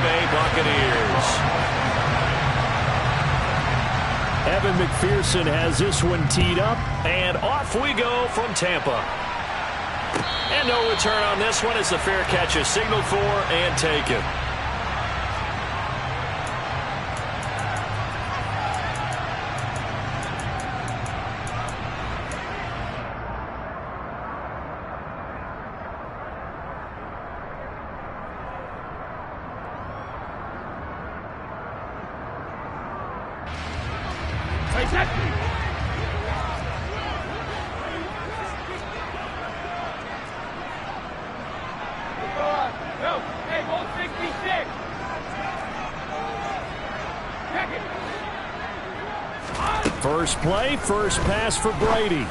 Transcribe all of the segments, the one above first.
Bay Buccaneers. Evan McPherson has this one teed up, and off we go from Tampa. And no return on this one as the fair catch is signaled for and taken. First play, first pass for Brady.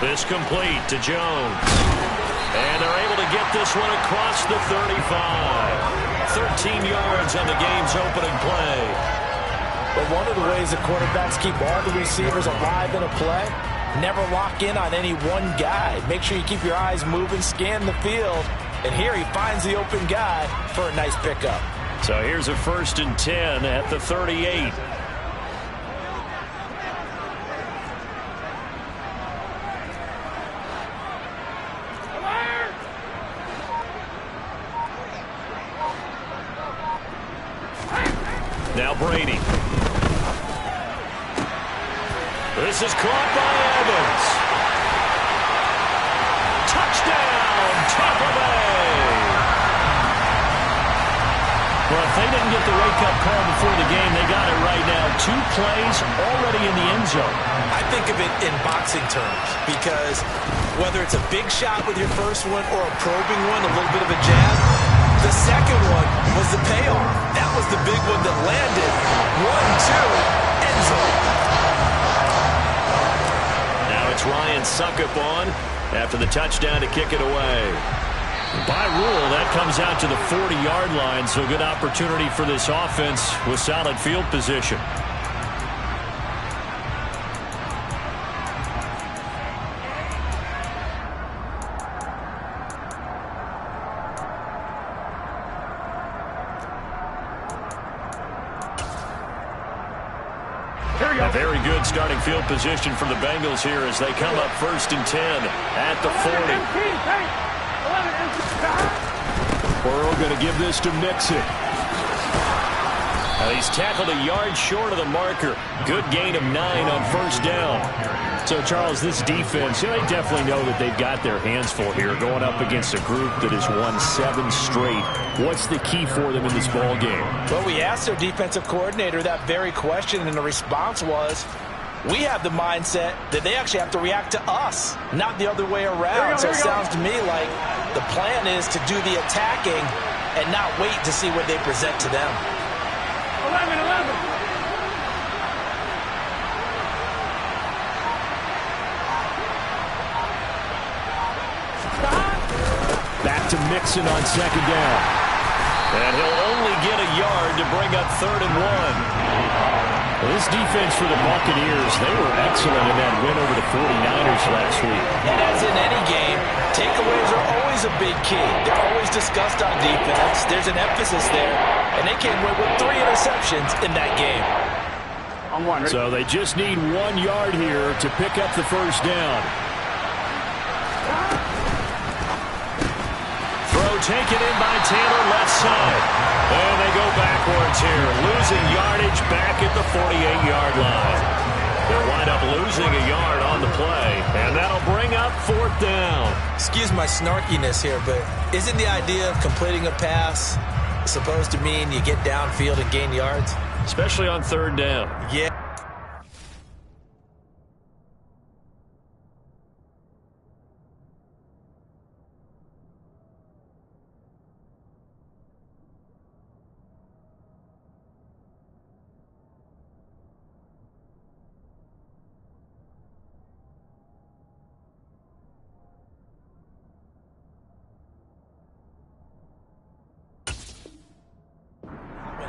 This complete to Jones. And they're able to get this one across the 35. 13 yards on the game's opening play. But one of the ways that quarterbacks keep all the receivers alive in a play, never lock in on any one guy. Make sure you keep your eyes moving, scan the field. And here he finds the open guy for a nice pickup. So here's a 1st and 10 at the 38. Now Brady. This is caught by Evans. Touchdown, Tampa Bay. Well, if they didn't get the wake-up call before the game, they got it right now. 2 plays already in the end zone. I think of it in boxing terms because whether it's a big shot with your first one or a probing one, a little bit of a jab, the second one was the payoff. That was the big one that landed. 1-2, end zone. Now it's Ryan Suckup on after the touchdown to kick it away. By rule, that comes out to the 40-yard line, so good opportunity for this offense with solid field position. A very good starting field position for the Bengals here as they come up 1st and 10 at the 40. Burrow going to give this to Mixon. Now he's tackled a yard short of the marker. Good gain of 9 on 1st down. So, Charles, this defense, they definitely know that they've got their hands full here going up against a group that has won 7 straight. What's the key for them in this ball game? Well, we asked their defensive coordinator that very question, and the response was, we have the mindset that they actually have to react to us, not the other way around. So it sounds to me like the plan is to do the attacking and not wait to see what they present to them. 11. Back to Mixon on 2nd down. And he'll only get a yard to bring up 3rd and 1. Well, this defense for the Buccaneers, they were excellent in that win over the 49ers last week. And as in any game, takeaways are always a big key. They're always discussed on defense. There's an emphasis there. And they came away with 3 interceptions in that game. So they just need 1 yard here to pick up the 1st down. Throw taken in by Taylor, left side. And they go backwards here, losing yardage back at the 48-yard line. They'll wind up losing a yard on the play, and that'll bring up 4th down. Excuse my snarkiness here, but isn't the idea of completing a pass supposed to mean you get downfield and gain yards? Especially on 3rd down. Yeah.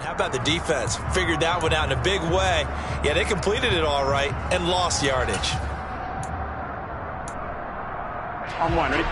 How about the defense? Figured that one out in a big way. Yeah, they completed it all right and lost yardage. On 1, ready? 11.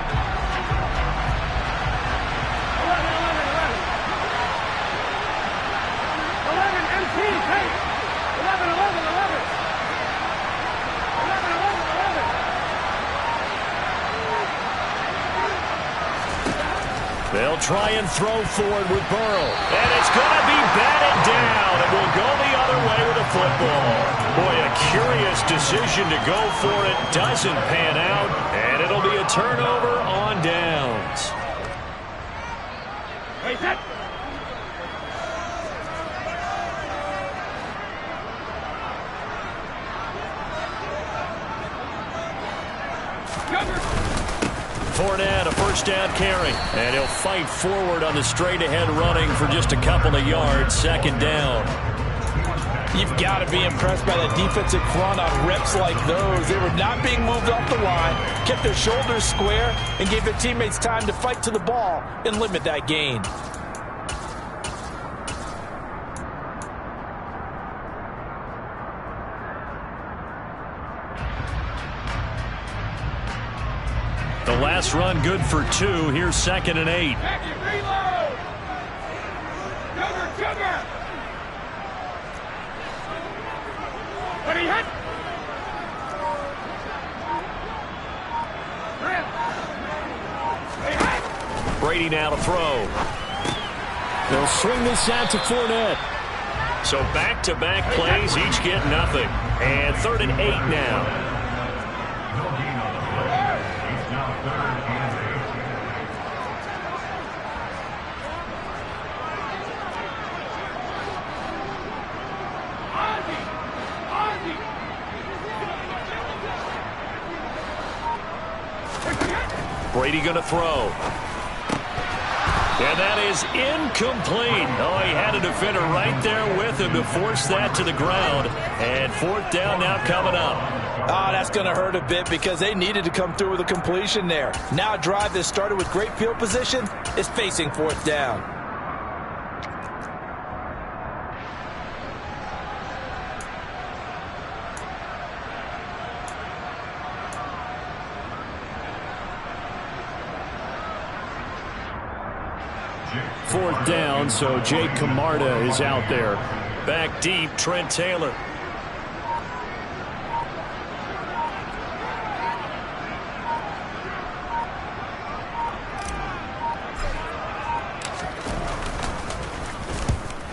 They'll try and throw forward with Burrow. And it's going to be batted down. It will go the other way with the football. Boy, a curious decision to go for it. Doesn't pan out. And it'll be a turnover on downs. Hey, set. Fournette, a first down carry. And he'll fight forward on the straight-ahead running for just a couple of yards. Second down. You've got to be impressed by the defensive front on reps like those. They were not being moved off the line, kept their shoulders square, and gave their teammates time to fight to the ball and limit that gain. The last run good for 2. Here's 2nd and 8. Back it, reload. Cover. What are you hit? Brady now to throw. They'll swing this out to Fournette. So back-to-back plays, each get nothing. And 3rd and 8 now. Brady going to throw. And that is incomplete. Oh, he had a defender right there with him to force that to the ground. And 4th down now coming up. Oh, that's going to hurt a bit because they needed to come through with a completion there. Now a drive that started with great field position is facing 4th down. Fourth down, so Jake Camarda is out there. Back deep, Trent Taylor.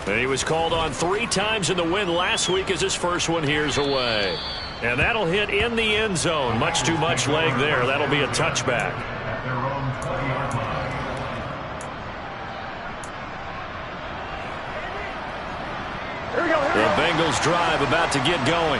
And he was called on 3 times in the win last week as his first one here's away. And that'll hit in the end zone. Much too much leg there. That'll be a touchback. The Bengals drive about to get going.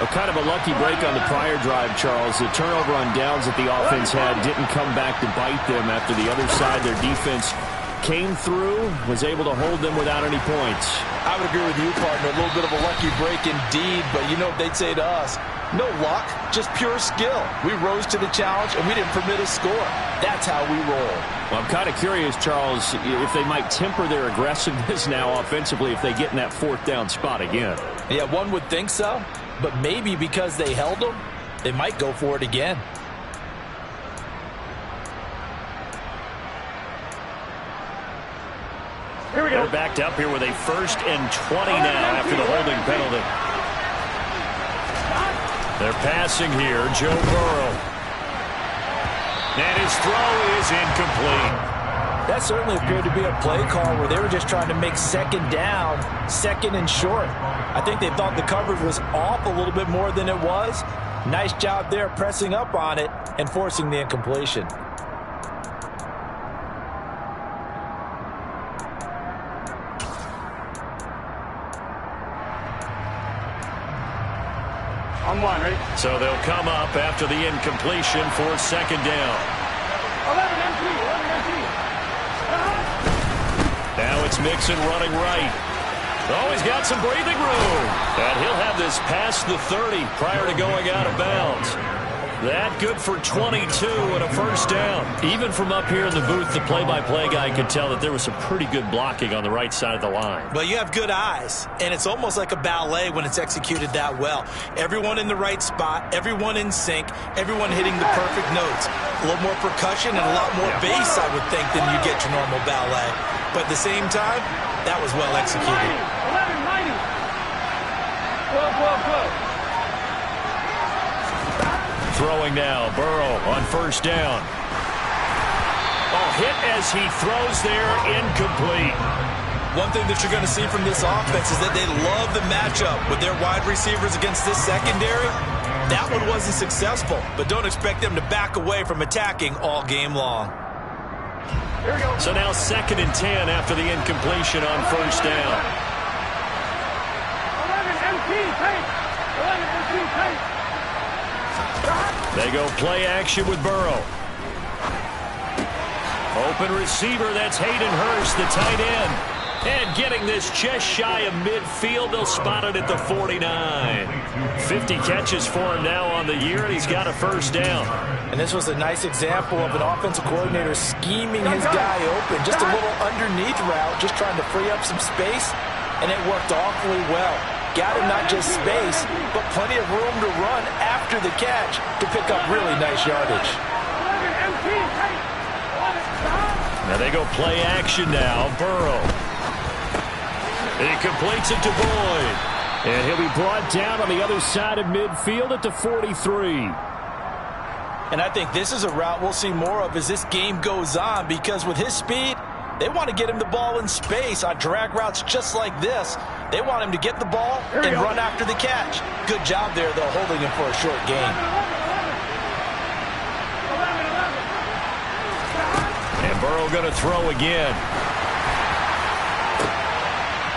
Kind of a lucky break on the prior drive, Charles. The turnover on downs that the offense had didn't come back to bite them after the other side. Their defense came through, was able to hold them without any points. I would agree with you, partner. A little bit of a lucky break indeed, but you know what they'd say to us? No luck, just pure skill. We rose to the challenge, and we didn't permit a score. That's how we roll. Well, I'm kind of curious, Charles, if they might temper their aggressiveness now offensively if they get in that 4th down spot again. Yeah, one would think so, but maybe because they held them, they might go for it again. Here we go. They're backed up here with a 1st and 20 now after the holding penalty. They're passing here, Joe Burrow. And his throw is incomplete. That certainly appeared to be a play call where they were just trying to make 2nd down, 2nd and short. I think they thought the coverage was off a little bit more than it was. Nice job there pressing up on it and forcing the incompletion. On 1, ready? So they'll come up after the incompletion for 2nd down. 11 MT. Now it's Mixon running right. Oh, he's got some breathing room. And he'll have this past the 30 prior to going out of bounds. That good for 22 and a 1st down. Even from up here in the booth, the play-by-play guy could tell that there was some pretty good blocking on the right side of the line. Well, you have good eyes, and it's almost like a ballet when it's executed that well. Everyone in the right spot, everyone in sync, everyone hitting the perfect notes. A little more percussion and a lot more bass, I would think, than you get your normal ballet. But at the same time, that was well executed. 11, 90. 12. Throwing now, Burrow on 1st down. Oh, hit as he throws there, incomplete. One thing that you're going to see from this offense is that they love the matchup with their wide receivers against this secondary. That one wasn't successful, but don't expect them to back away from attacking all game long. Here we go. So now 2nd and 10 after the incompletion on first down. 11 MP tape. 11 MP tape. They go play action with Burrow. Open receiver, that's Hayden Hurst, the tight end. And getting this just shy of midfield, they'll spot it at the 49. 50 catches for him now on the year, and he's got a first down. And this was a nice example of an offensive coordinator scheming his guy open. Just a little underneath route, just trying to free up some space, and it worked awfully well. Got him not just space, but plenty of room to run after the catch to pick up really nice yardage. 11 MP tape. 11. Now they go play action now. Burrow. He completes it to Boyd. And he'll be brought down on the other side of midfield at the 43. And I think this is a route we'll see more of as this game goes on, because with his speed, they want to get him the ball in space on drag routes just like this. They want him to get the ball and run after the catch. Good job there, though, holding him for a short gain. 11. And Burrow going to throw again.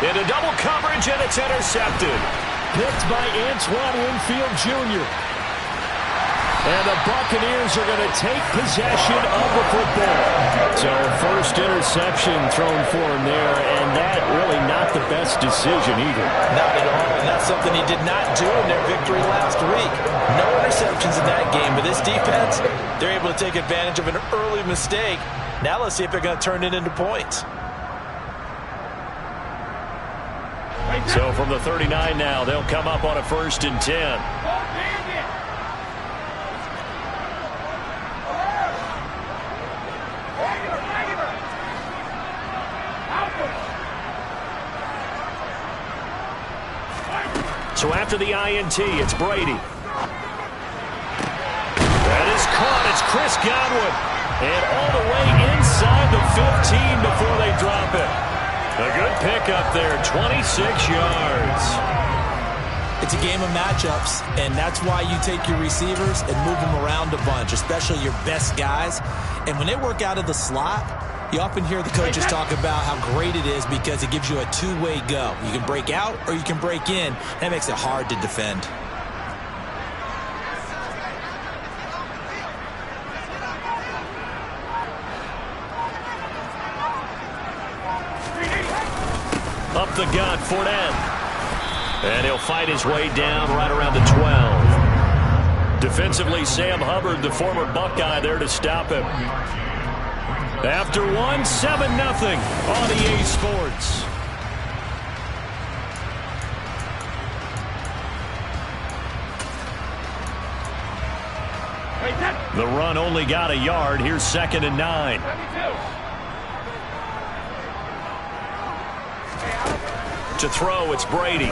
Into double coverage, and it's intercepted. Picked by Antoine Winfield Jr. And the Buccaneers are going to take possession of the football. So first interception thrown for him there, and that really not the best decision either. Not at all, and that's something he did not do in their victory last week. No interceptions in that game, but this defense, they're able to take advantage of an early mistake. Now let's see if they're going to turn it into points. So from the 39 now, they'll come up on a 1st and 10. So after the INT, it's Brady. That is caught. It's Chris Godwin. And all the way inside the 15 before they drop it. A good pickup there, 26 yards. It's a game of matchups, and that's why you take your receivers and move them around a bunch, especially your best guys. And when they work out of the slot, you often hear the coaches talk about how great it is because it gives you a two-way go. You can break out or you can break in. That makes it hard to defend. Up the gut, Fournette. And he'll fight his way down right around the 12. Defensively, Sam Hubbard, the former Buckeye, there to stop him. After one, 7-0 on EA Sports. The run only got a yard. Here's 2nd and 9. To throw, it's Brady.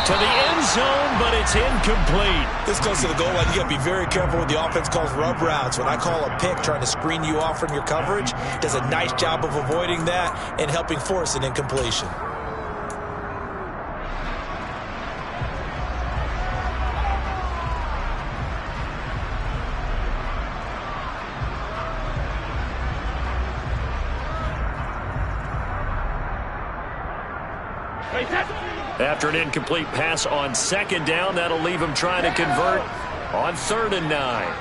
To the end zone, but it's incomplete. This close to the goal line, you got to be very careful with the offense calls rub routes. When I call a pick trying to screen you off from your coverage, does a nice job of avoiding that and helping force an incompletion. After an incomplete pass on 2nd down, that'll leave him trying to convert on 3rd and 9.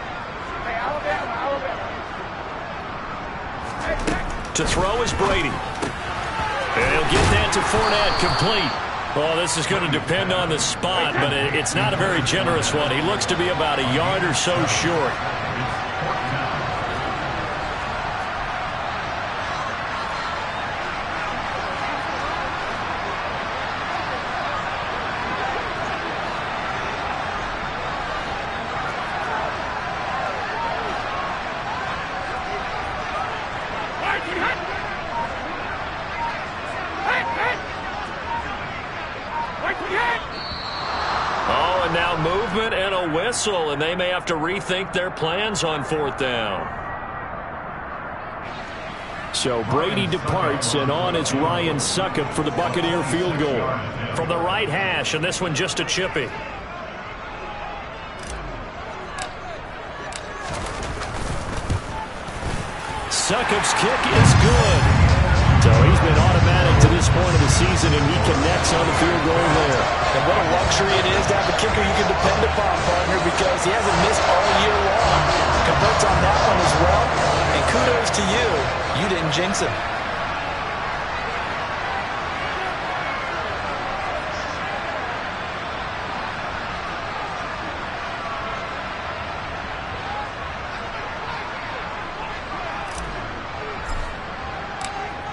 To throw is Brady. And he'll get that to Fournette, complete. Well, this is going to depend on the spot, but it's not a very generous one. He looks to be about a yard or so short. whistle, and they may have to rethink their plans on 4th down. So Brady departs, and on is Ryan Succop for the Buccaneer field goal. From the right hash, and this one just a chippy. Succop's kick is good. So he's been automatic to this point of the season, and he connects on the field goal there. And what a luxury it is to have a kicker you can depend upon, partner, because he hasn't missed all year long. Converts on that one as well. And kudos to you. You didn't jinx him.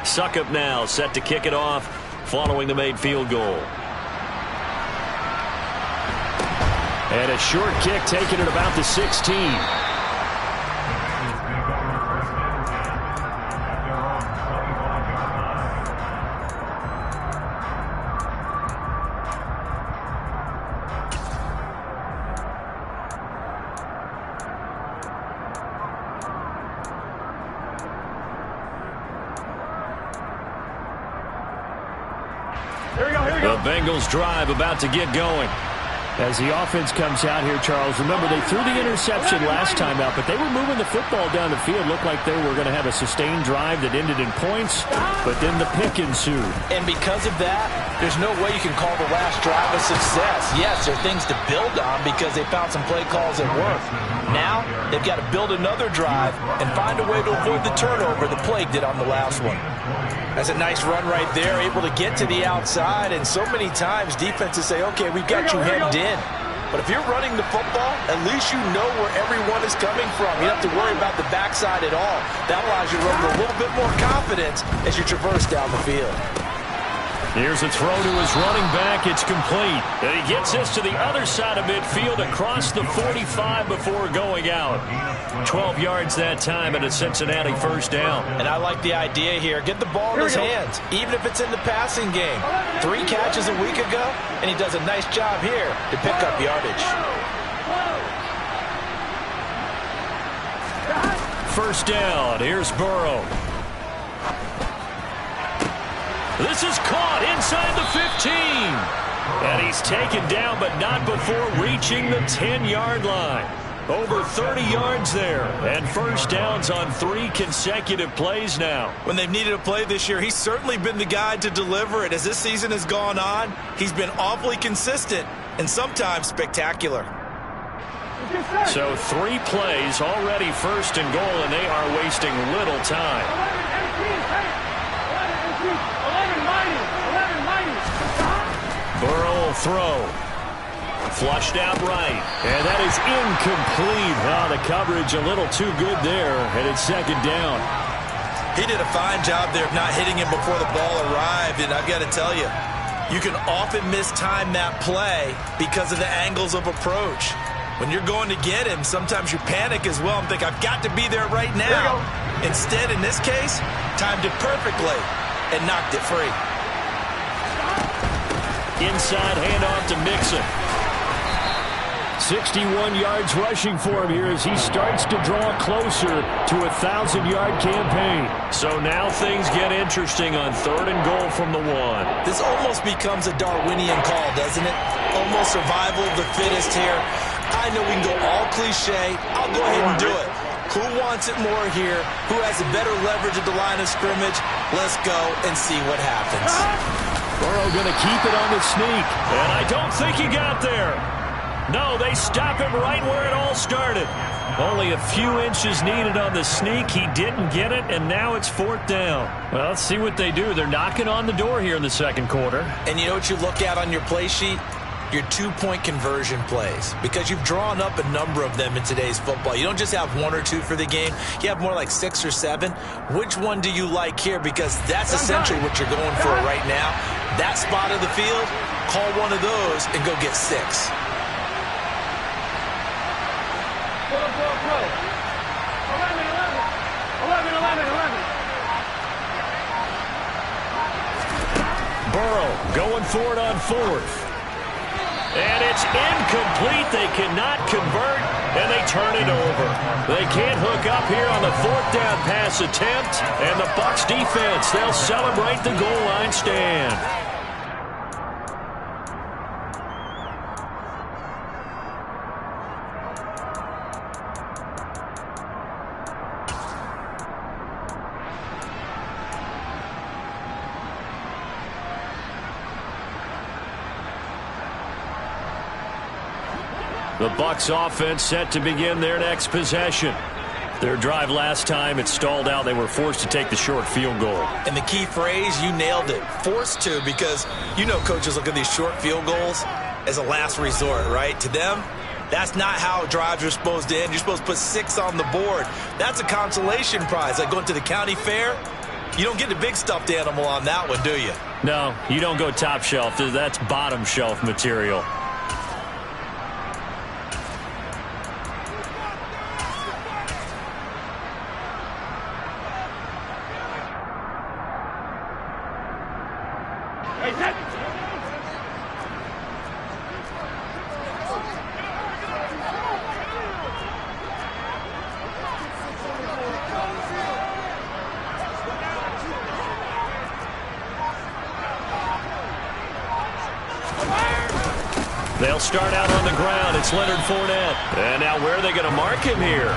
Succop now set to kick it off following the made field goal. And a short kick taken at about the 16. The Bengals drive about to get going. As the offense comes out here, Charles, remember they threw the interception last time out, but they were moving the football down the field. Looked like they were going to have a sustained drive that ended in points, but then the pick ensued. And because of that, there's no way you can call the last drive a success. Yes, there are things to build on because they found some play calls that work. Now, they've got to build another drive and find a way to avoid the turnover the Plague did on the last one. That's a nice run right there, able to get to the outside, and so many times defenses say, okay, we've got you hemmed in. But if you're running the football, at least you know where everyone is coming from. You don't have to worry about the backside at all. That allows you to run with a little bit more confidence as you traverse down the field. Here's a throw to his running back. It's complete. And he gets this to the other side of midfield across the 45 before going out. 12 yards that time and a Cincinnati first down. And I like the idea here. Get the ball in his hands, even if it's in the passing game. 3 catches a week ago, and he does a nice job here to pick up yardage. First down. Here's Burrow. This is caught inside the 15. And he's taken down, but not before reaching the 10-yard line. Over 30 yards there. And first downs on 3 consecutive plays now. When they've needed a play this year, he's certainly been the guy to deliver it. As this season has gone on, he's been awfully consistent and sometimes spectacular. So 3 plays, already first and goal, and they are wasting little time. 11 Burrow will throw. Flushed out right. And that is incomplete. Oh, the coverage a little too good there. And it's second down. He did a fine job there of not hitting him before the ball arrived. And I've got to tell you, you can often mistime that play because of the angles of approach. When you're going to get him, sometimes you panic as well and think, I've got to be there right now. Instead, in this case, timed it perfectly and knocked it free. Inside handoff to Mixon. 61 yards rushing for him here as he starts to draw closer to a 1,000-yard campaign. So now things get interesting on 3rd and goal from the 1. This almost becomes a Darwinian call, doesn't it? Almost survival of the fittest here. I know we can go all cliche. I'll go ahead and do it. Who wants it more here? Who has a better leverage at the line of scrimmage? Let's go and see what happens. Burrow going to keep it on the sneak. And I don't think he got there. No, they stop him right where it all started. Only a few inches needed on the sneak. He didn't get it, and now it's 4th down. Well, let's see what they do. They're knocking on the door here in the second quarter. And you know what you look at on your play sheet? Your 2-point conversion plays, because you've drawn up a number of them in today's football. You don't just have 1 or 2 for the game. You have more like 6 or 7. Which one do you like here? Because that's essentially what you're going for right now. That spot of the field, call one of those and go get 6. Burrow going for it on 4th. And it's incomplete. They cannot convert, and they turn it over. They can't hook up here on the 4th down pass attempt, and the Bucs defense, they'll celebrate the goal line stand. The Bucs offense set to begin their next possession. Their drive last time, it stalled out. They were forced to take the short field goal. And the key phrase, you nailed it, forced to, because you know coaches look at these short field goals as a last resort, right? To them, that's not how drives are supposed to end. You're supposed to put 6 on the board. That's a consolation prize. Like going to the county fair, you don't get the big stuffed animal on that one, do you? No, you don't go top shelf. That's bottom shelf material. They'll start out on the ground. It's Leonard Fournette. And now where are they going to mark him here?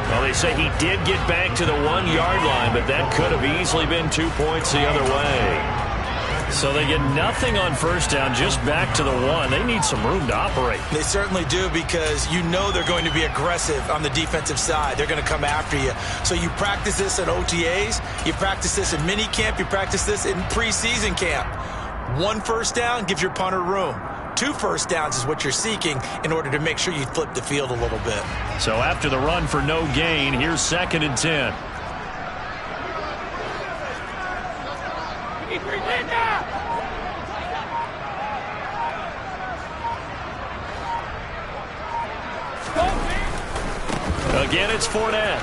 Well, they say he did get back to the 1-yard line, but that could have easily been 2 points the other way. So they get nothing on first down, just back to the 1. They need some room to operate. They certainly do, because you know they're going to be aggressive on the defensive side. They're going to come after you. So you practice this in OTAs, you practice this in mini camp, you practice this in preseason camp. 1 first down gives your punter room. 2 first downs is what you're seeking in order to make sure you flip the field a little bit. So after the run for no gain, here's 2nd and 10. Again, it's Fournette.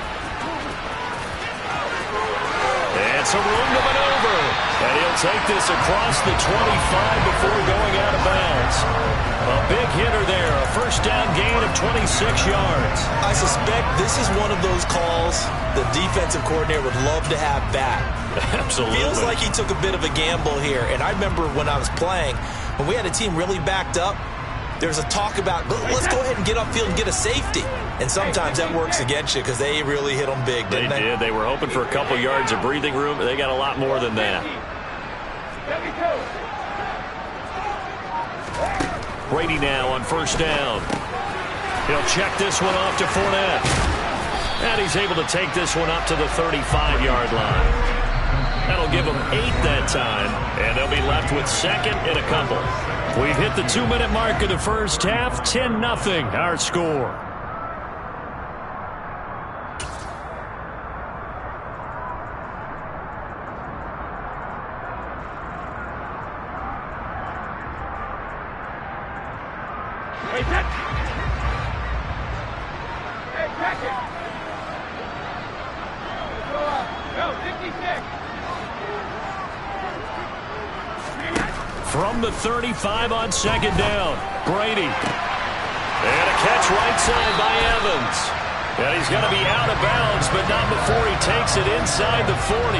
And some room to maneuver. And he'll take this across the 25 before going out of bounds. A big hitter there. A first down gain of 26 yards. I suspect this is one of those calls the defensive coordinator would love to have back. Absolutely. Feels like he took a bit of a gamble here. And I remember when I was playing, when we had a team really backed up, there was a talk about, let's go ahead and get upfield and get a safety. And sometimes that works against you because they really hit them big, didn't they? They did. They were hoping for a couple yards of breathing room. They got a lot more than that. Brady now on first down. He'll check this one off to Fournette. And he's able to take this one up to the 35-yard line. That'll give them 8 that time, and they'll be left with 2nd and a couple. We've hit the 2-minute mark of the first half. 10-0 our score. From the 35 on 2nd down, Brady. And a catch right side by Evans. And he's going to be out of bounds, but not before he takes it inside the 40.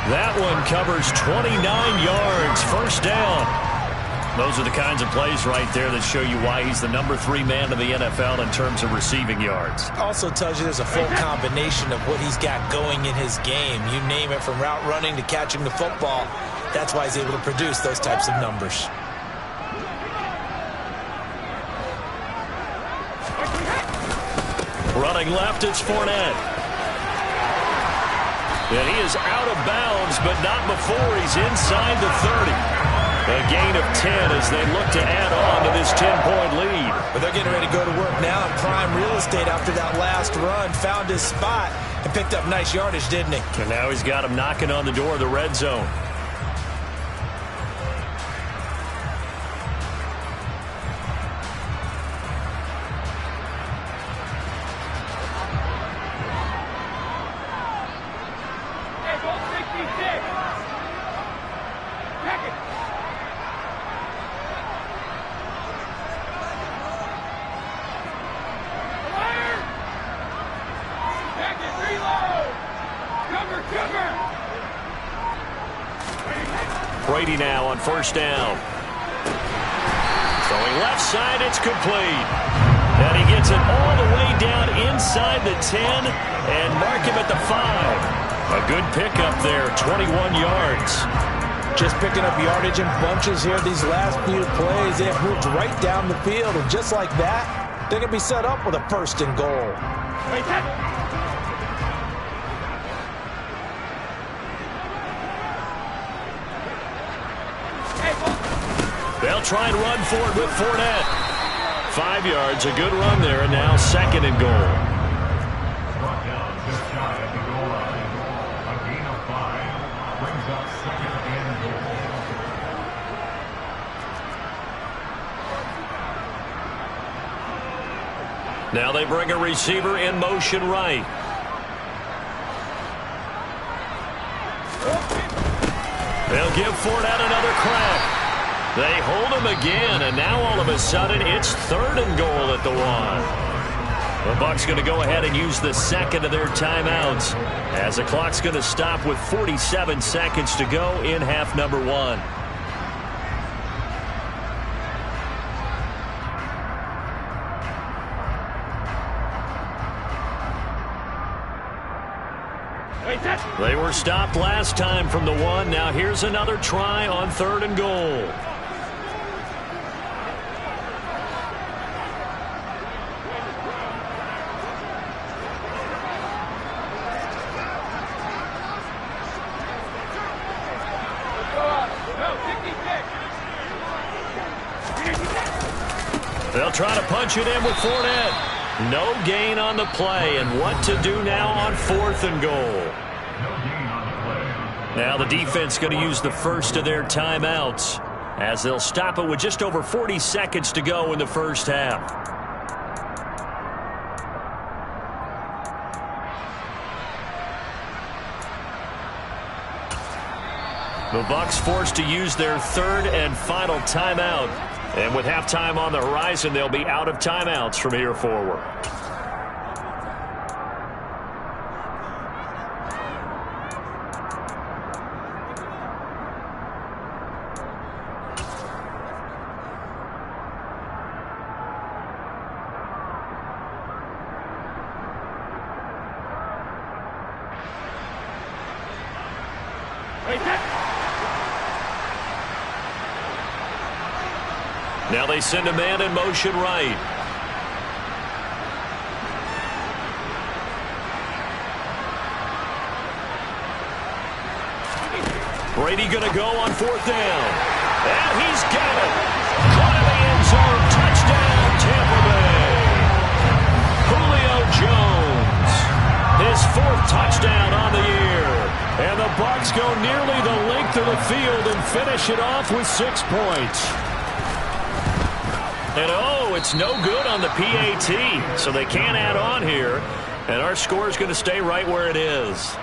That one covers 29 yards, first down. Those are the kinds of plays right there that show you why he's the number 3 man in the NFL in terms of receiving yards. Also tells you there's a full combination of what he's got going in his game. You name it, from route running to catching the football. That's why he's able to produce those types of numbers. Running left, it's Fournette. And he is out of bounds, but not before he's inside the 30. A gain of 10 as they look to add on to this 10-point lead. But they're getting ready to go to work now in prime real estate after that last run. Found his spot and picked up nice yardage, didn't he? And now he's got him knocking on the door of the red zone. Brady now on first down. Throwing left side, it's complete. And he gets it all the way down inside the 10 and mark him at the 5. A good pickup there, 21 yards. Just picking up yardage in bunches here these last few plays. They have moved right down the field, and just like that, they can be set up with a 1st and goal. They'll try and run for it with Fournette. 5 yards, a good run there, and now 2nd and goal. Now they bring a receiver in motion right. They'll give Fournette another crack. They hold him again, and now all of a sudden it's 3rd and goal at the 1. The Bucs going to go ahead and use the 2nd of their timeouts as the clock's going to stop with 47 seconds to go in half number 1. They were stopped last time from the 1. Now here's another try on 3rd and goal. They'll try to punch it in with Fournette. No gain on the play, and what to do now on 4th and goal. Now the defense going to use the 1st of their timeouts as they'll stop it with just over 40 seconds to go in the first half. The Bucs forced to use their 3rd and final timeout. And with halftime on the horizon, they'll be out of timeouts from here forward. Now they send a man in motion right. Brady going to go on 4th down. And he's got it. Caught in the end zone. Touchdown, Tampa Bay. Julio Jones. His 4th touchdown on the year. And the Bucs go nearly the length of the field and finish it off with 6 points. And oh, it's no good on the PAT, so they can't add on here. And our score is going to stay right where it is.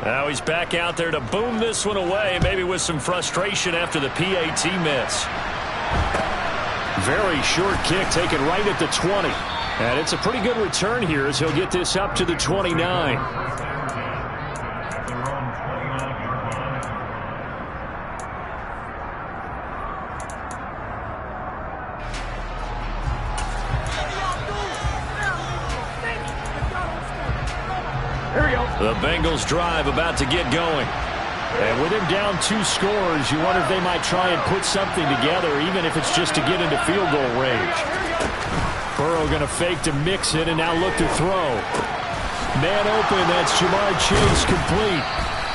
Now he's back out there to boom this one away, maybe with some frustration after the PAT miss. Very short kick taken right at the 20. And it's a pretty good return here as he'll get this up to the 29. The Bengals drive about to get going. And with him down 2 scores, you wonder if they might try and put something together, even if it's just to get into field goal range. Burrow going to fake to mix it and now look to throw. Man open, that's Jamar Chase, complete.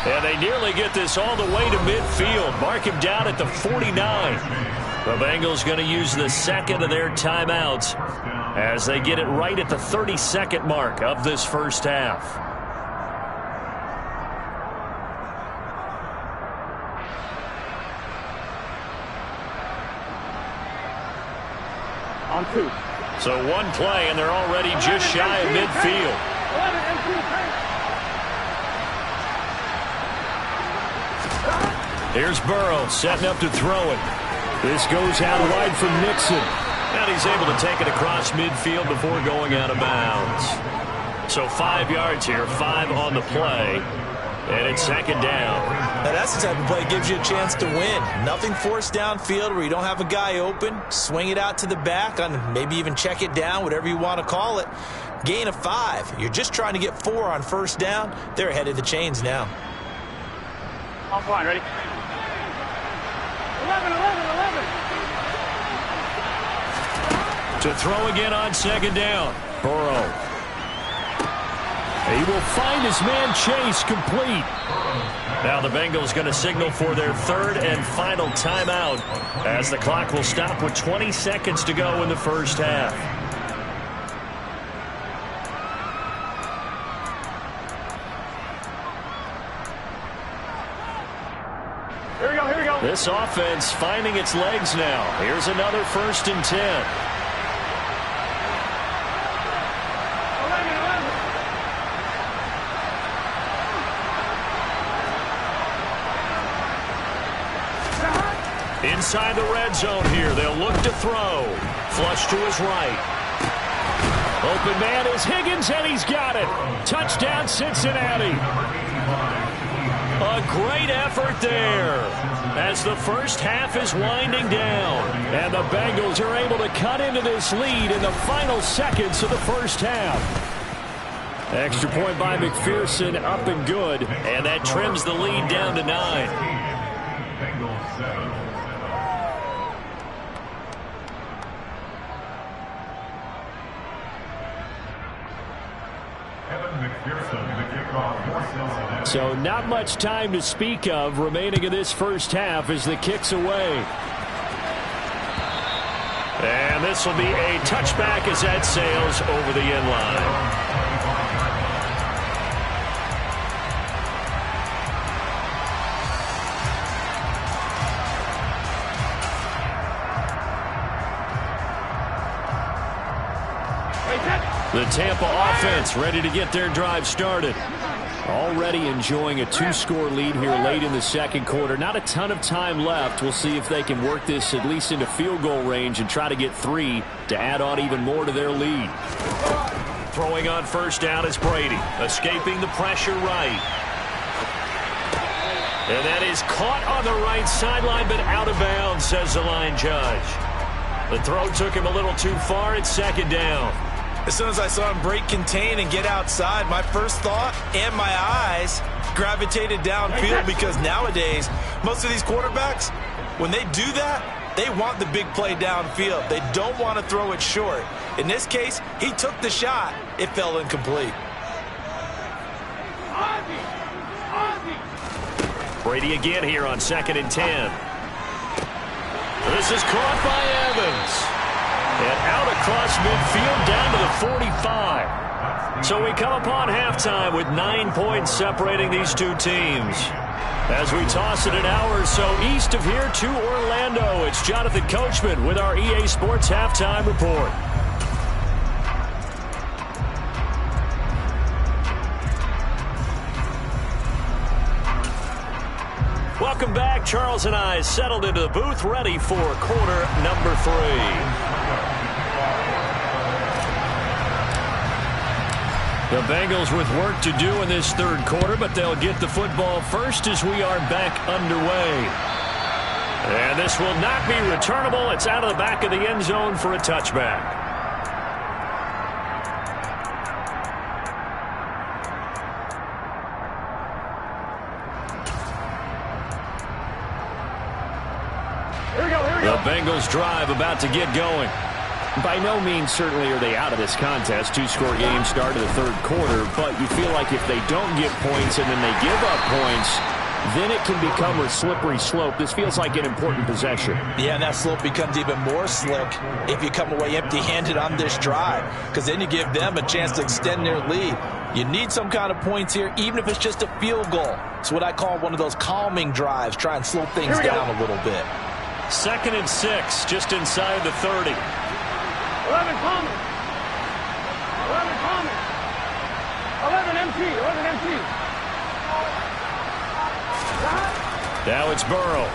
And they nearly get this all the way to midfield. Mark him down at the 49. The Bengals going to use the 2nd of their timeouts as they get it right at the 32nd mark of this first half. On 2. So 1 play, and they're already just shy of midfield. 11 and 2. Here's Burrow setting up to throw it. This goes out wide from Nixon. And he's able to take it across midfield before going out of bounds. So 5 yards here, 5 on the play, and it's second down. Now that's the type of play that gives you a chance to win. Nothing forced downfield where you don't have a guy open. Swing it out to the back, on maybe even check it down, whatever you want to call it. Gain of 5. You're just trying to get 4 on first down. They're ahead of the chains now. On line, ready? 11, 11, 11. To throw again on second down. Burrow. He will find his man Chase complete. Now the Bengals going to signal for their third and final timeout as the clock will stop with 20 seconds to go in the first half. Here we go, here we go. This offense finding its legs now. Here's another 1st and 10. 11, 11. Inside the red zone here. They'll look to throw. Flush to his right. Open man is Higgins, and he's got it. Touchdown, Cincinnati. A great effort there as the first half is winding down. And the Bengals are able to cut into this lead in the final seconds of the first half. Extra point by McPherson, up and good. And that trims the lead down to 9. So not much time to speak of remaining in this first half as the kick's away. And this will be a touchback as that sails over the end line. The Tampa offense ready to get their drive started. Already enjoying a 2-score lead here late in the second quarter. Not a ton of time left. We'll see if they can work this at least into field goal range and try to get 3 to add on even more to their lead. Throwing on first down is Brady. Escaping the pressure right. And that is caught on the right sideline, but out of bounds, says the line judge. The throw took him a little too far. It's second down. As soon as I saw him break contain and get outside, my first thought and my eyes gravitated downfield, because nowadays, most of these quarterbacks, when they do that, they want the big play downfield. They don't want to throw it short. In this case, he took the shot. It fell incomplete. Brady again here on 2nd and 10. This is caught by Evans. And out across midfield down to the 45. So we come upon halftime with 9 points separating these two teams. As we toss it an hour or so east of here to Orlando, it's Jonathan Coachman with our EA Sports Halftime Report. Welcome back. Charles and I settled into the booth, ready for quarter number 3. The Bengals with work to do in this third quarter, but they'll get the football first as we are back underway. And this will not be returnable. It's out of the back of the end zone for a touchback. Here we go, here we go. The Bengals drive about to get going. By no means certainly are they out of this contest. 2-score game start of the third quarter, but you feel like if they don't get points and then they give up points, then it can become a slippery slope. This feels like an important possession. Yeah, and that slope becomes even more slick if you come away empty-handed on this drive, because then you give them a chance to extend their lead. You need some kind of points here, even if it's just a field goal. It's what I call one of those calming drives. Try and slow things down a little bit. 2nd and 6, just inside the 30. 11 Common. 11 Common. 11 MT. 11 MT. Now it's Burrow.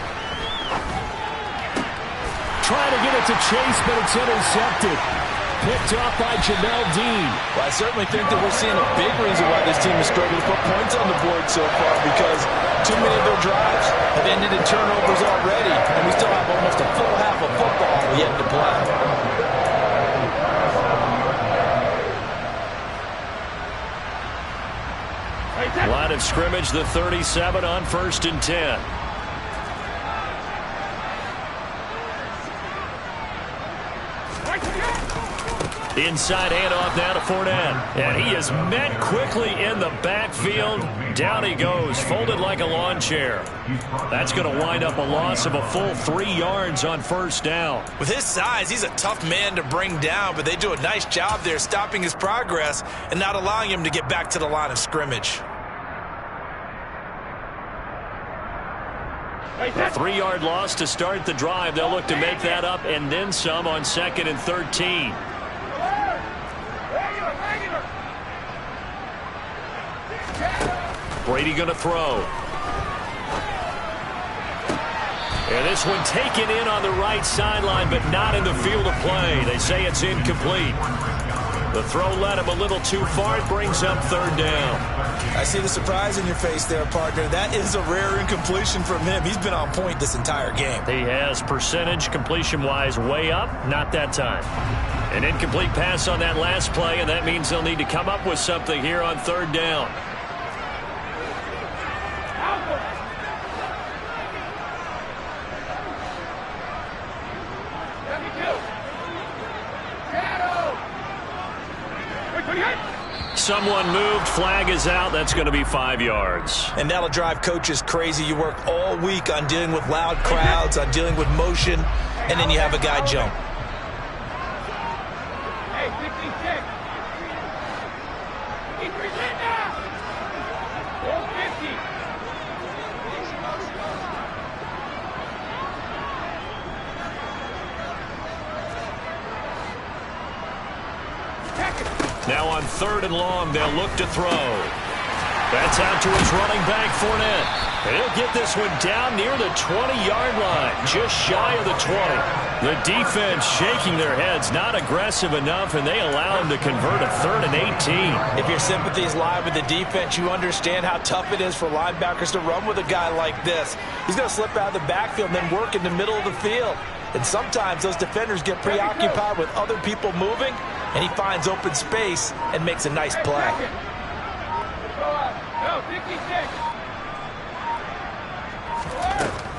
Trying to get it to Chase, but it's intercepted. picked off by Jamel Dean. Well, I certainly think that we're seeing a big reason why this team has struggled to put points on the board so far, because too many of their drives have ended in turnovers already, and we still have almost a full half of football yet to play. Line of scrimmage, the 37 on 1st and 10. Inside handoff now to Fournette. And he is met quickly in the backfield. Down he goes, folded like a lawn chair. That's going to wind up a loss of a full 3 yards on 1st down. With his size, he's a tough man to bring down, but they do a nice job there stopping his progress and not allowing him to get back to the line of scrimmage. A 3-yard loss to start the drive. They'll look to make that up and then some on 2nd and 13. Brady going to throw. And this one taken in on the right sideline, but not in the field of play. They say it's incomplete. The throw led him a little too far. It brings up 3rd down. I see the surprise in your face there, partner. That is a rare incompletion from him. He's been on point this entire game. He has percentage completion-wise way up. Not that time. An incomplete pass on that last play, and that means they'll need to come up with something here on 3rd down. Someone moved. Flag is out. That's going to be 5 yards. And that'll drive coaches crazy. You work all week on dealing with loud crowds, on dealing with motion, and then you have a guy jump. Hey, 56. He's present now. 450. Now on 3rd and long, they'll look to throw. That's out to his running back, Fournette. And he'll get this one down near the 20-yard line, just shy of the 20. The defense shaking their heads, not aggressive enough, and they allow him to convert a 3rd and 18. If your sympathies lie with the defense, you understand how tough it is for linebackers to run with a guy like this. He's going to slip out of the backfield and then work in the middle of the field. And sometimes those defenders get preoccupied with other people moving, and he finds open space and makes a nice play.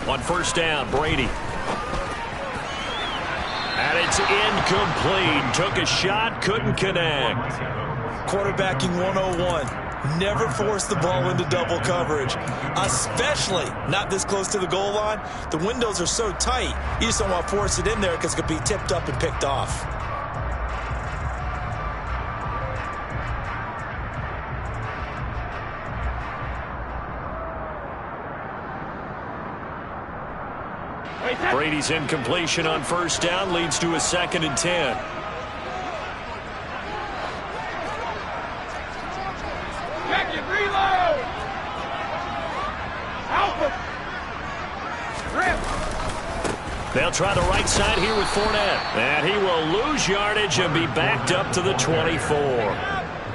On 1st down, Brady. And it's incomplete. Took a shot, couldn't connect. Quarterbacking 101. Never force the ball into double coverage, especially not this close to the goal line. The windows are so tight, you just don't want to force it in there because it could be tipped up and picked off. Brady's incompletion on 1st down leads to a 2nd and 10. They'll try the right side here with Fournette. And he will lose yardage and be backed up to the 24.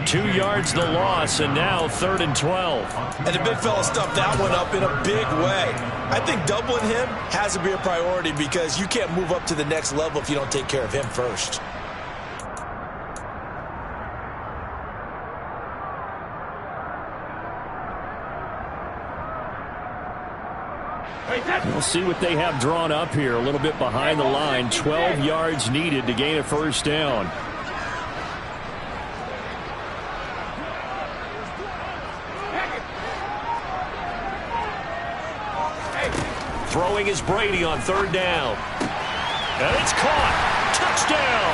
2 yards the loss, and now 3rd and 12. And the big fella stuffed that one up in a big way. I think doubling him has to be a priority because you can't move up to the next level if you don't take care of him first. We'll see what they have drawn up here. A little bit behind the line. 12 yards needed to gain a 1st down. Throwing is Brady on 3rd down. And it's caught. Touchdown.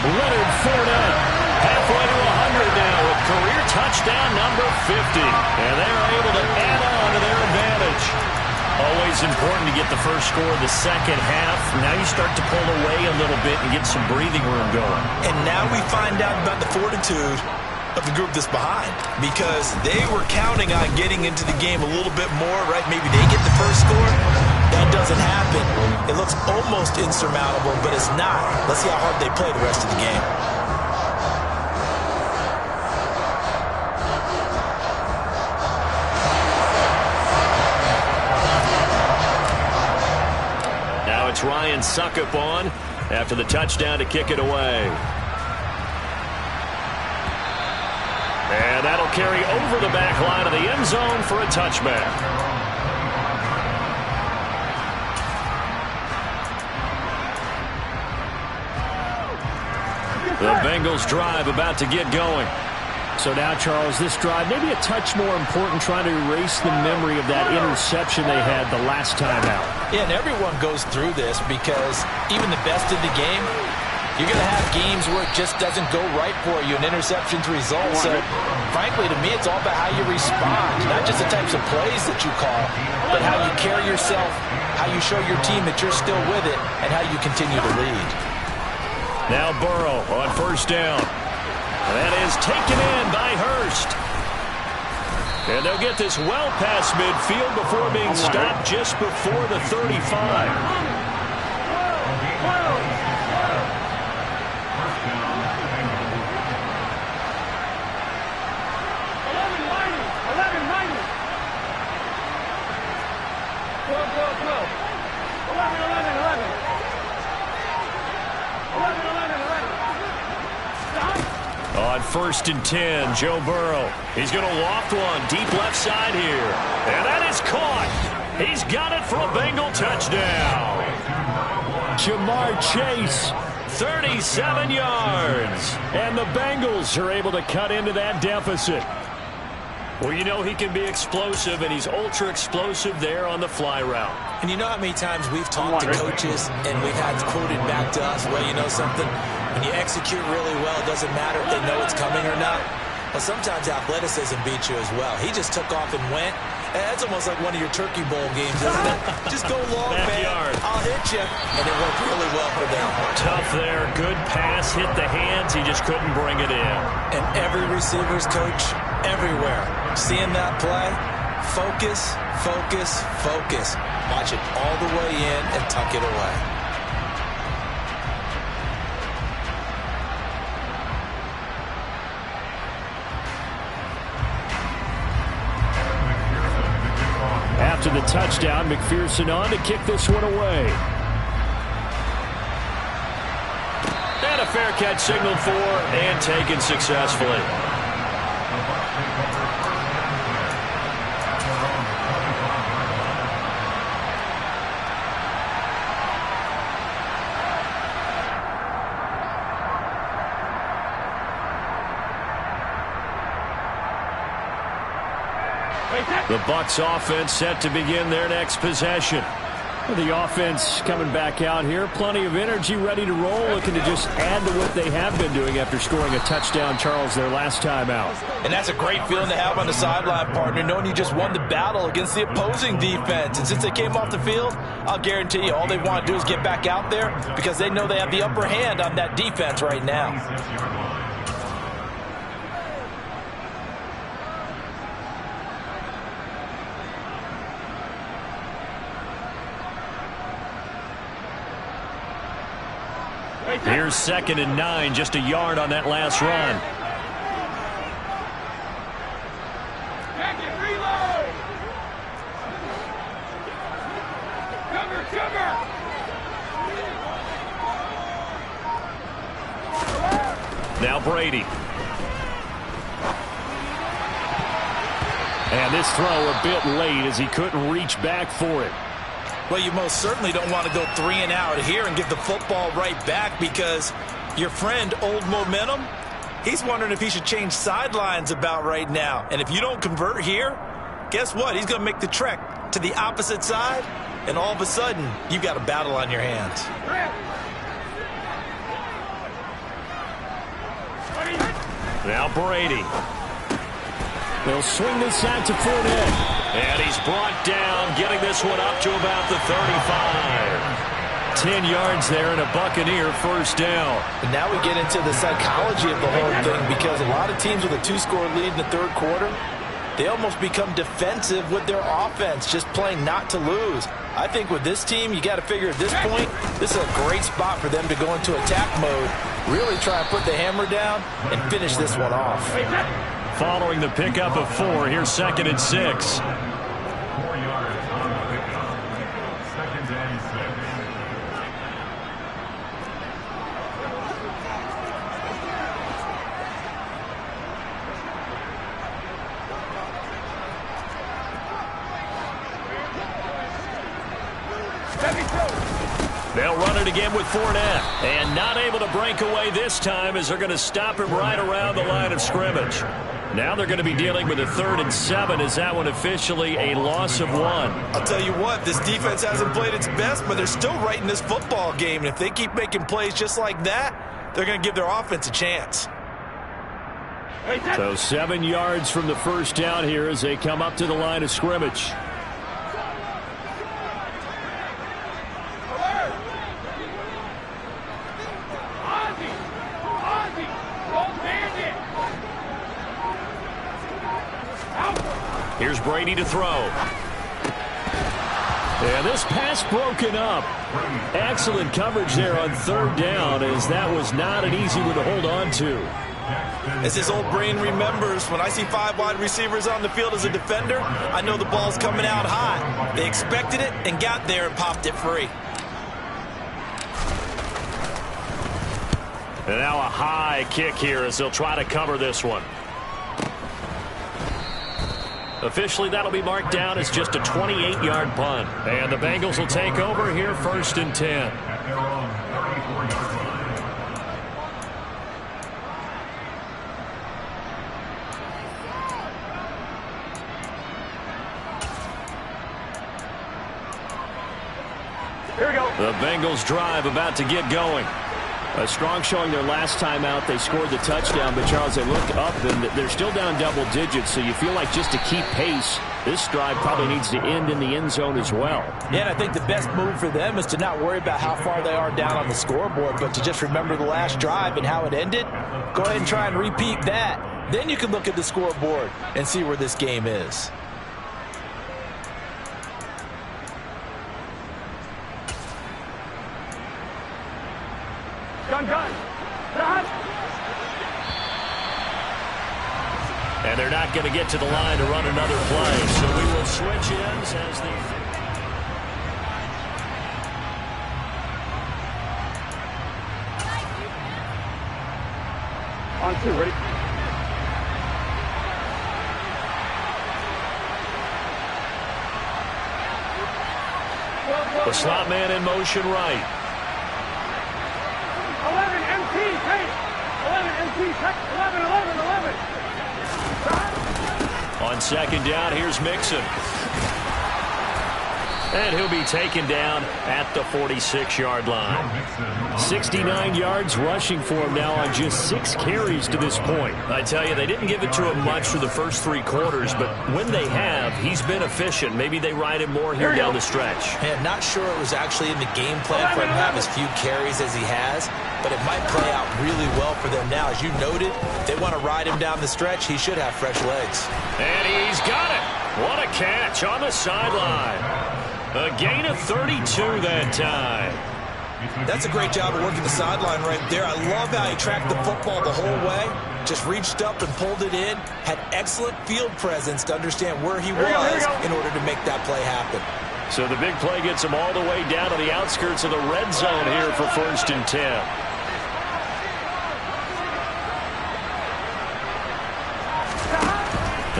Leonard Fournette. Halfway to 100 now with career touchdown number 50. And they're able to add on to their advantage. Always important to get the first score of the second half. Now you start to pull away a little bit and get some breathing room going. And now we find out about the fortitude of the group that's behind, because they were counting on getting into the game a little bit more, right? Maybe they get the first score. That doesn't happen, it looks almost insurmountable, but it's not. Let's see how hard they play the rest of the game. Now it's Ryan Suckup on after the touchdown to kick it away. And that'll carry over the back line of the end zone for a touchback. The Bengals drive about to get going. So now, Charles, this drive maybe a touch more important, trying to erase the memory of that interception they had the last time out. Yeah, and everyone goes through this because even the best in the game, you're going to have games where it just doesn't go right for you, and interceptions result. So, frankly, to me, it's all about how you respond, not just the types of plays that you call, but how you carry yourself, how you show your team that you're still with it, and how you continue to lead. Now Burrow on first down. That is taken in by Hurst. And they'll get this well past midfield before being stopped just before the 35. On first and 10, Joe Burrow. He's going to loft one deep left side here. And that is caught. He's got it for a Bengal touchdown. Jamar Chase, 37 yards. and the Bengals are able to cut into that deficit. Well, you know he can be explosive, and he's ultra explosive there on the fly route. And you know how many times we've talked to coaches and we've had quoted back to us, well, you know something? When you execute really well, it doesn't matter if they know it's coming or not. Well, sometimes athleticism beats you as well. He just took off and went. And that's almost like one of your Turkey Bowl games, isn't it? Just go long, man. I'll hit you. And it worked really well for them. Tough there. Good pass. Hit the hands. He just couldn't bring it in. And every receiver's coach, everywhere, seeing that play, focus, focus, focus. Watch it all the way in and tuck it away. After the touchdown, McPherson on to kick this one away. And a fair catch signaled for and taken successfully. The Bucs offense set to begin their next possession. The offense coming back out here. Plenty of energy, ready to roll, looking to just add to what they have been doing after scoring a touchdown, Charles, their last time out. And that's a great feeling to have on the sideline, partner, knowing you just won the battle against the opposing defense. And since they came off the field, I'll guarantee you all they want to do is get back out there because they know they have the upper hand on that defense right now. Here's 2nd and 9, just a yard on that last run. Now Brady. And this throw a bit late as he couldn't reach back for it. Well, you most certainly don't want to go 3 and out here and give the football right back because your friend, Old Momentum, he's wondering if he should change sidelines about right now. And if you don't convert here, guess what? He's going to make the trek to the opposite side, and all of a sudden, you've got a battle on your hands. Now Brady. They'll swing this out to Fournette. And he's brought down, getting this one up to about the 35. 10 yards there and a Buccaneer first down. And now we get into the psychology of the whole thing because a lot of teams with a 2-score lead in the third quarter, they almost become defensive with their offense, just playing not to lose. I think with this team, you got to figure at this point, this is a great spot for them to go into attack mode, really try and put the hammer down and finish this one off. Following the pickup of 4, here's 2nd and 6. They'll run it again with Fournette. And not able to break away this time as they're going to stop him right around the line of scrimmage. Now they're going to be dealing with a 3rd and 7. Is that one officially a loss of 1? I'll tell you what, this defense hasn't played its best, but they're still right in this football game. And if they keep making plays just like that, they're going to give their offense a chance. So 7 yards from the first down here as they come up to the line of scrimmage. Here's Brady to throw. And this pass broken up. Excellent coverage there on 3rd down, as that was not an easy one to hold on to. As his old brain remembers, when I see 5 wide receivers on the field as a defender, I know the ball's coming out hot. They expected it and got there and popped it free. And now a high kick here as they'll try to cover this one. Officially, that'll be marked down as just a 28-yard punt. And the Bengals will take over here, 1st and 10. Here we go. The Bengals drive about to get going. A strong showing their last time out. They scored the touchdown, but Charles, they look up and they're still down double digits, so you feel like just to keep pace, this drive probably needs to end in the end zone as well. Yeah, and I think the best move for them is to not worry about how far they are down on the scoreboard, but to just remember the last drive and how it ended. Go ahead and try and repeat that. Then you can look at the scoreboard and see where this game is. And they're not going to get to the line to run another play, so we will switch ends as they... On 2, ready? The slot man in motion right. 11 MT, take 11 MT, take 11, 11, 11. On 2nd down, here's Mixon. And he'll be taken down at the 46-yard line. 69 yards rushing for him now on just 6 carries to this point. I tell you, they didn't give it to him much for the first 3 quarters, but when they have, he's been efficient. Maybe they ride him more here down the stretch. Man, not sure it was actually in the game plan for him to have as few carries as he has, but it might play out really well for them now. As you noted, if they want to ride him down the stretch, he should have fresh legs. And he's got it. What a catch on the sideline. A gain of 32 that time. That's a great job of working the sideline right there. I love how he tracked the football the whole way. Just reached up and pulled it in. Had excellent field presence to understand where he was in order to make that play happen. So the big play gets him all the way down to the outskirts of the red zone here for 1st and 10.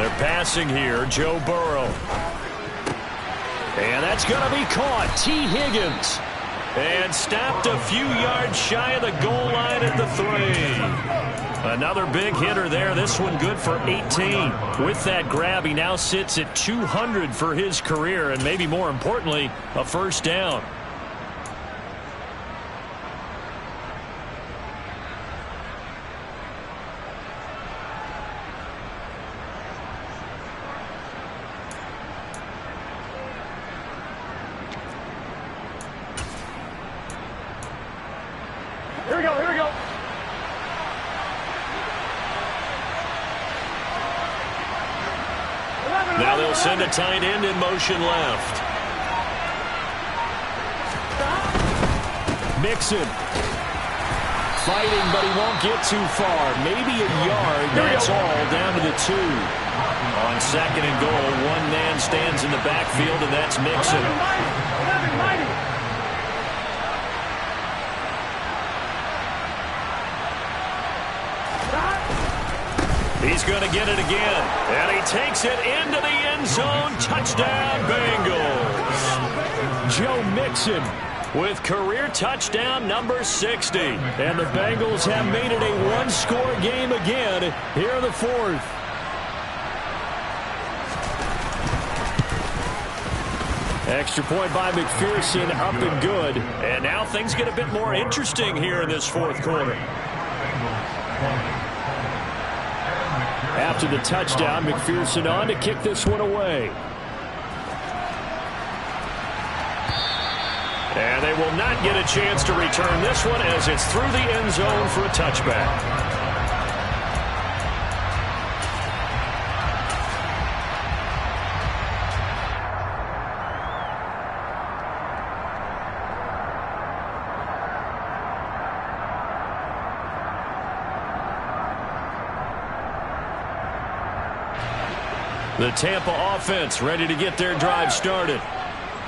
They're passing here, Joe Burrow. And that's going to be caught. T. Higgins. And stopped a few yards shy of the goal line at the 3. Another big hitter there. This one good for 18. With that grab, he now sits at 200 for his career, and maybe more importantly, a 1st down. Here we go, here we go. Now they'll send a tight end in motion left. Mixon. Fighting, but he won't get too far. Maybe a yard. That's all down to the 2. On 2nd and goal, one man stands in the backfield, and that's Mixon. He's going to get it again. And he takes it into the end zone. Touchdown, Bengals. Joe Mixon with career touchdown number 60. And the Bengals have made it a one-score game again here in the 4th. Extra point by McPherson, up and good. And now things get a bit more interesting here in this 4th quarter. After the touchdown, McPherson on to kick this one away. And they will not get a chance to return this one as it's through the end zone for a touchback. The Tampa offense ready to get their drive started.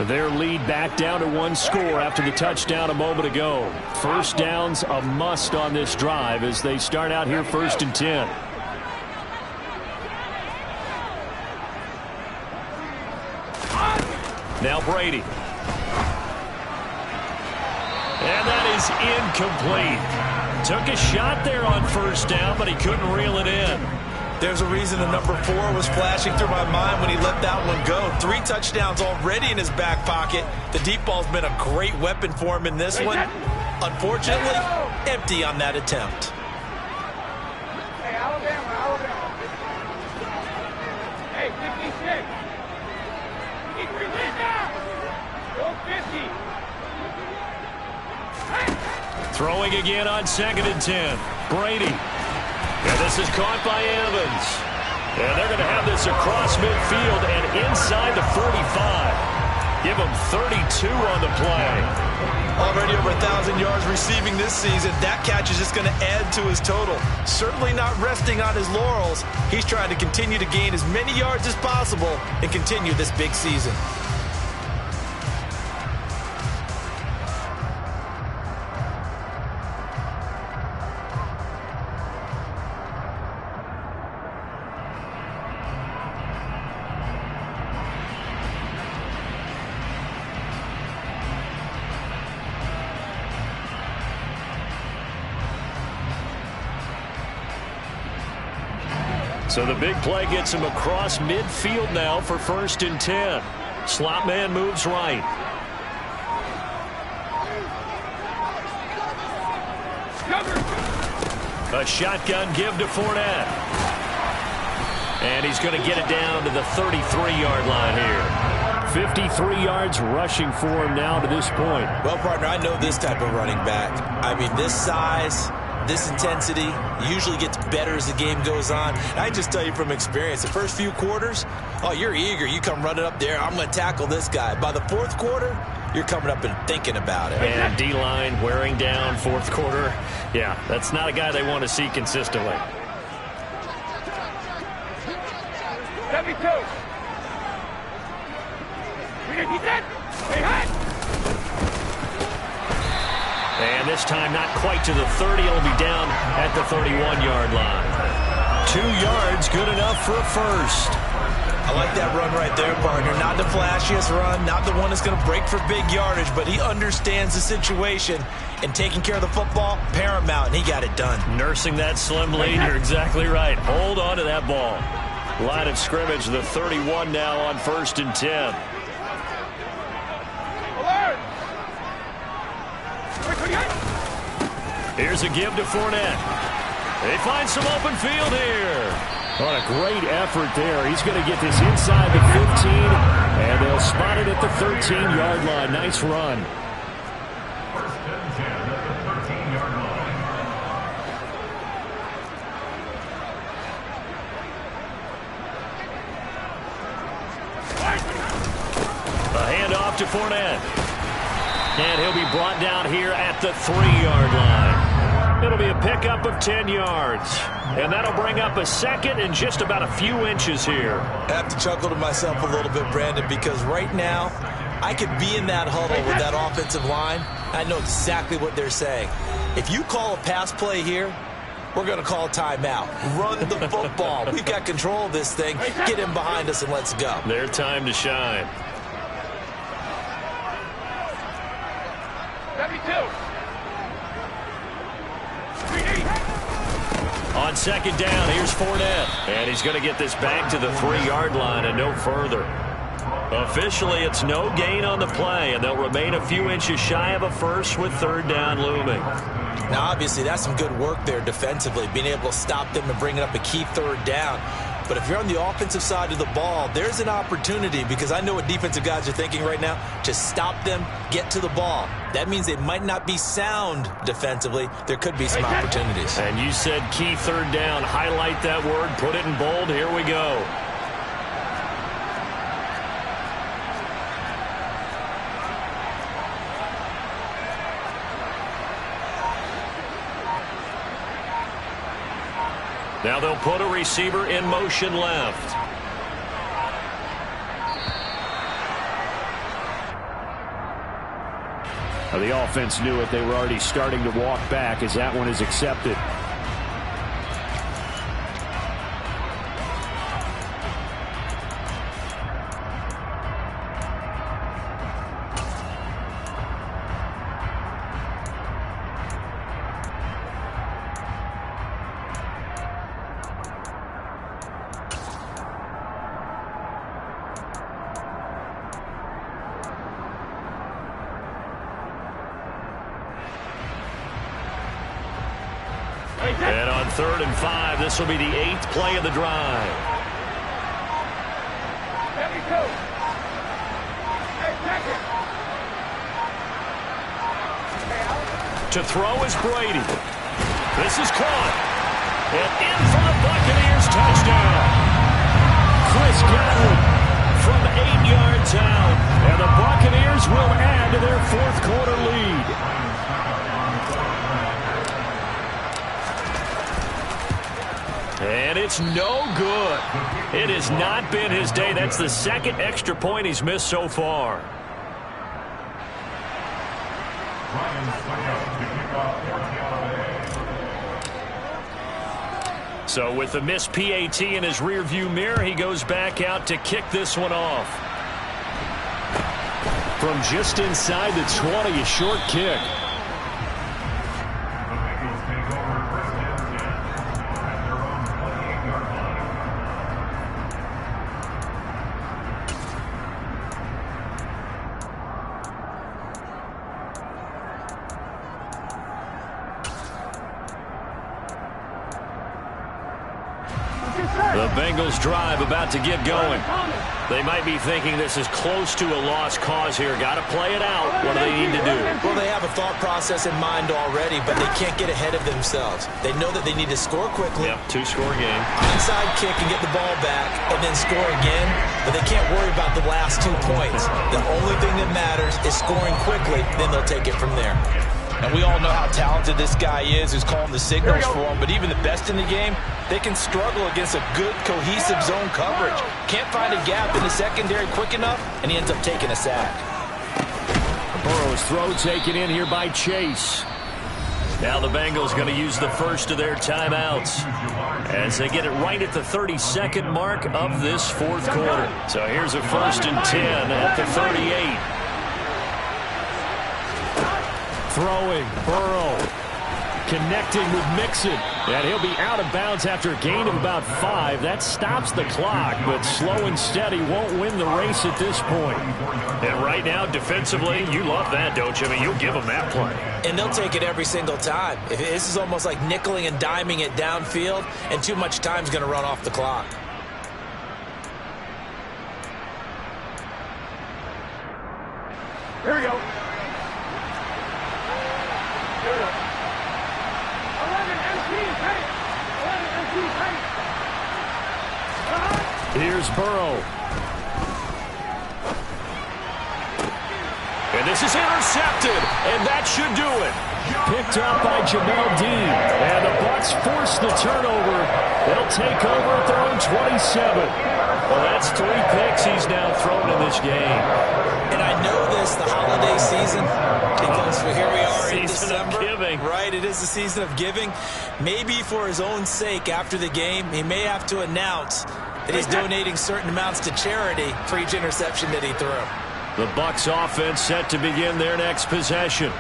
Their lead back down to 1 score after the touchdown a moment ago. First down's a must on this drive as they start out here 1st and 10. Now Brady. And that is incomplete. Took a shot there on 1st down, but he couldn't reel it in. There's a reason the number 4 was flashing through my mind when he let that one go. 3 touchdowns already in his back pocket. The deep ball's been a great weapon for him in this one. Unfortunately, empty on that attempt. Hey, Alabama. Hey, 56. Keep your lead down. Go 50. Throwing again on 2nd and 10. Brady. And this is caught by Evans. And they're going to have this across midfield and inside the 45. Give him 32 on the play. Already over 1,000 yards receiving this season. That catch is just going to add to his total. Certainly not resting on his laurels. He's trying to continue to gain as many yards as possible and continue this big season. So the big play gets him across midfield now for 1st and 10. Slot man moves right. A shotgun give to Fournette. And he's going to get it down to the 33-yard line here. 53 yards rushing for him now to this point. Well, partner, I know this type of running back. I mean, this size, this intensity usually gets better as the game goes on. And I just tell you from experience, the first few quarters, oh, you're eager. You come running up there, I'm going to tackle this guy. By the 4th quarter, you're coming up and thinking about it. And D-line wearing down 4th quarter. Yeah, that's not a guy they want to see consistently. 72. And this time not quite to the 30. It'll be down at the 31-yard line. 2 yards, good enough for a first. I like that run right there, partner. Not the flashiest run, not the one that's going to break for big yardage, but he understands the situation, and taking care of the football, paramount, and he got it done. Nursing that slim lead, you're exactly right. Hold on to that ball. Line of scrimmage, the 31 now on 1st and 10. Here's a give to Fournette. They find some open field here. What a great effort there. He's going to get this inside the 15, and they'll spot it at the 13-yard line. Nice run. A handoff to Fournette. And he'll be brought down here at the 3-yard line. It'll be a pickup of 10 yards. And that'll bring up a second and just about a few inches here. I have to chuckle to myself a little bit, Brandon, because right now I could be in that huddle with that offensive line. I know exactly what they're saying. If you call a pass play here, we're going to call timeout. Run the football. We've got control of this thing. Get him behind us and let's go. Their time to shine. 72. On second down, here's Fournette. And he's going to get this back to the 3-yard line and no further. Officially, it's no gain on the play, and they'll remain a few inches shy of a first with third down looming. Now, obviously, that's some good work there defensively, being able to stop them and bringing up a key third down. But if you're on the offensive side of the ball, there's an opportunity, because I know what defensive guys are thinking right now. Just stop them, get to the ball. That means they might not be sound defensively. There could be some opportunities. And you said key third down. Highlight that word. Put it in bold. Here we go. Now they'll put a receiver in motion left. The offense knew it. They were already starting to walk back as that one is accepted. And on 3rd and 5, this will be the 8th play of the drive. 72. To throw is Brady. This is caught. And in for the Buccaneers touchdown. Chris Godwin from 8 yards out. And the Buccaneers will add to their 4th quarter lead. And it's no good. It has not been his day. That's the 2nd extra point he's missed so far. So with the missed PAT in his rearview mirror, he goes back out to kick this one off. From just inside the 20, a short kick. The Bengals drive about to get going. They might be thinking this is close to a lost cause here. Got to play it out. What do they need to do? Well, they have a thought process in mind already, but they can't get ahead of themselves. They know that they need to score quickly. Yep, 2-score game. Onside kick and get the ball back and then score again, but they can't worry about the last 2 points. The only thing that matters is scoring quickly, then they'll take it from there. And we all know how talented this guy is who's calling the signals for him, but even the best in the game, they can struggle against a good, cohesive zone coverage. Can't find a gap in the secondary quick enough, and he ends up taking a sack. Burrow's throw taken in here by Chase. Now the Bengals going to use the first of their timeouts as they get it right at the 32nd mark of this 4th quarter. So here's a 1st and 10 at the 38. Throwing, Burrow, connecting with Mixon. And he'll be out of bounds after a gain of about 5. That stops the clock, but slow and steady won't win the race at this point. And right now, defensively, you love that, don't you? I mean, you'll give them that play. And they'll take it every single time. This is almost like nickeling and diming it downfield, and too much time's going to run off the clock. Here we go. 11 MCs, hey! 11 MCs, hey! Here's Burrow. And And this is intercepted, and that should do it. Picked up by Jamel Dean. And the Bucs force the turnover. They'll take over at their own 27. Well, that's 3 picks he's now thrown in this game. And I know this, the holiday season, because here we are in Season of December. giving. Right, it is the season of giving. Maybe for his own sake after the game, he may have to announce that he's donating certain amounts to charity for each interception that he threw. The Bucs offense set to begin their next possession.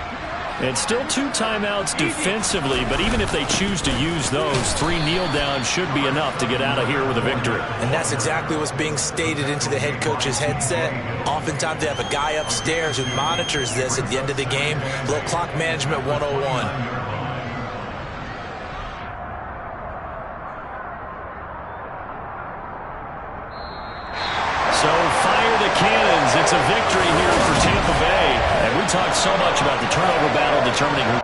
And still 2 timeouts defensively, but even if they choose to use those, 3 kneel downs should be enough to get out of here with a victory. And that's exactly what's being stated into the head coach's headset. Oftentimes they have a guy upstairs who monitors this at the end of the game. A little clock management 101. So fire the cannons. It's a victory here for Tampa Bay. And we talked so much about the turnover battle determining who